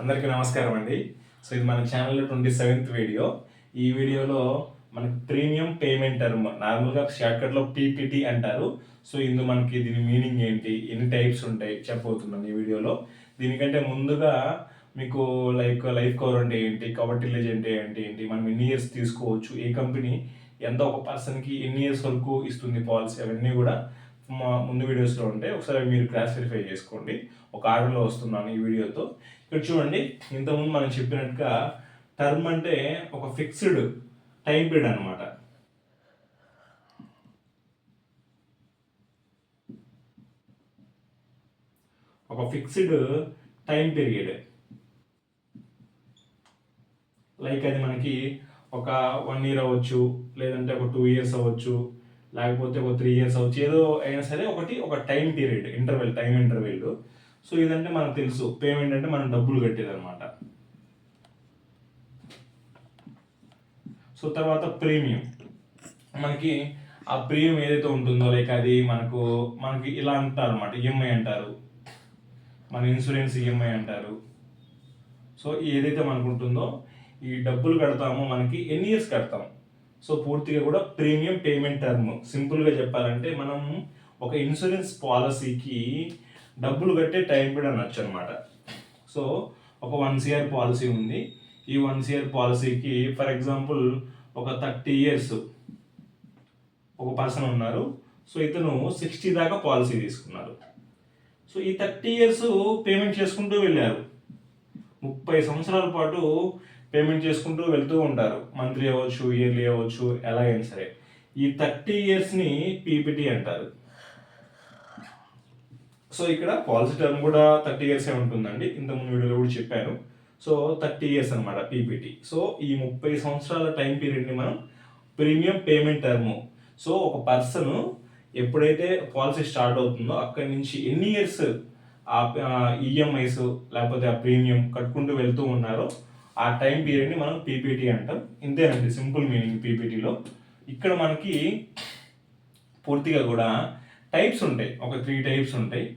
అందరికీ నమస్కారం అండి. సో ఇది మన ఛానల్లో 27th వీడియో. ఈ వీడియోలో మనకి ప్రీమియం పేమెంట్ టర్మ్, నార్మల్గా షార్ట్కట్లో పీపీటీ అంటారు. సో ఇందులో మనకి దీని మీనింగ్ ఏంటి, ఎన్ని టైప్స్ ఉంటాయి చెప్పబోతున్నాను ఈ వీడియోలో. దీనికంటే ముందుగా మీకు లైఫ్ కవర్ అంటే ఏంటి, కవర్ టిల్లేజ్ అంటే ఏంటి, మనం ఎన్ని ఇయర్స్ తీసుకోవచ్చు, ఏ కంపెనీ ఎంత ఒక పర్సన్కి ఎన్ని ఇయర్స్ వరకు ఇస్తుంది పాలసీ, అవన్నీ కూడా మా ముందు వీడియోస్లో ఉంటాయి. ఒకసారి మీరు క్రాస్ వెరిఫై చేసుకోండి. ఒక ఆర్డర్లో వస్తున్నాను ఈ వీడియోతో. ఇక్కడ చూడండి, ఇంతకుముందు మనం చెప్పినట్టుగా టర్మ్ అంటే ఒక ఫిక్స్డ్ టైం పీరియడ్ అనమాట. ఒక ఫిక్స్డ్ టైం పీరియడ్, లైక్ అది మనకి ఒక 1 year అవ్వచ్చు, లేదంటే ఒక 2 years అవ్వచ్చు, లేకపోతే ఒక 3 years అవ్వచ్చు, ఏదో అయినా సరే ఒక time period, time interval. So ఇదంటే మనకు తెలుసు, పేమెంట్ అంటే మనం డబ్బులు కట్టేది అనమాట. సో తర్వాత ప్రీమియం, మనకి ఆ ప్రీమియం ఏదైతే ఉంటుందో, లైక్ అది మనకి ఇలా అంటారు అనమాట, ఈఎంఐ అంటారు, మన ఇన్సూరెన్స్ ఈఎంఐ అంటారు. సో ఏదైతే మనకు ఉంటుందో, ఈ డబ్బులు కడతామో మనకి ఎన్ని ఇయర్స్ కడతాం, సో పూర్తిగా కూడా ప్రీమియం పేమెంట్ టర్మ్. సింపుల్గా చెప్పాలంటే మనం ఒక ఇన్సూరెన్స్ పాలసీకి డబ్బులు కట్టే టైం పీరియడ్ అనొచ్చు అనమాట. సో ఒక 1 year పాలసీ ఉంది. ఈ 1 year పాలసీకి ఫర్ ఎగ్జాంపుల్ ఒక 30 years ఒక పర్సన్ ఉన్నారు. సో ఇతను 60 దాకా పాలసీ తీసుకున్నారు. సో ఈ 30 years పేమెంట్ చేసుకుంటూ వెళ్ళారు. 30 సంవత్సరాల పాటు పేమెంట్ చేసుకుంటూ వెళ్తూ ఉంటారు. మంత్లీ అవ్వచ్చు, ఇయర్లీ అవ్వచ్చు, ఎలాగైనా సరే. ఈ 30 yearsని పీపీటీ అంటారు. సో ఇక్కడ పాలసీ టర్మ్ కూడా 30 years ఉంటుందండి, ఇంతకుముందు వీడియోలో కూడా చెప్పాను. సో 30 years అనమాట పీపీటీ. సో ఈ 30 సంవత్సరాల టైం పీరియడ్ని మనం ప్రీమియం పేమెంట్ టర్మ్. సో ఒక పర్సన్ ఎప్పుడైతే పాలసీ స్టార్ట్ అవుతుందో అక్కడి నుంచి ఎన్ని ఇయర్స్ ఆ ఈఎంఐస్ లేకపోతే ఆ ప్రీమియం కట్టుకుంటూ వెళ్తూ ఉన్నారో ఆ టైం పీరియడ్ని మనం పీపీటీ అంటాం. ఇంతేనండి సింపుల్ మీనింగ్ పీపీటీలో. ఇక్కడ మనకి పూర్తిగా కూడా టైప్స్ ఉంటాయి, ఒక 3 types ఉంటాయి.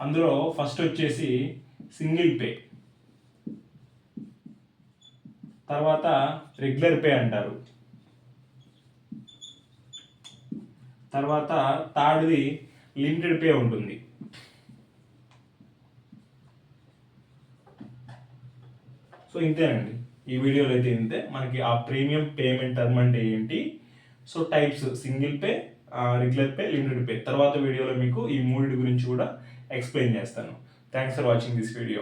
అందులో ఫస్ట్ వచ్చేసి సింగిల్ పే, తర్వాత రెగ్యులర్ పే అంటారు, తర్వాత థర్డ్ది లిమిటెడ్ పే ఉంటుంది. సో ఇంతేనండి, ఈ వీడియోలో అయితే ఇంతే. మనకి ఆ ప్రీమియం పేమెంట్ టర్మ్ అంటే ఏంటి, so types single pay, regular pay, limited pay. తర్వాత వీడియోలో మీకు ఈ మూడింటి గురించి కూడా ఎక్స్ప్లెయిన్ చేస్తాను. Thanks for watching this video.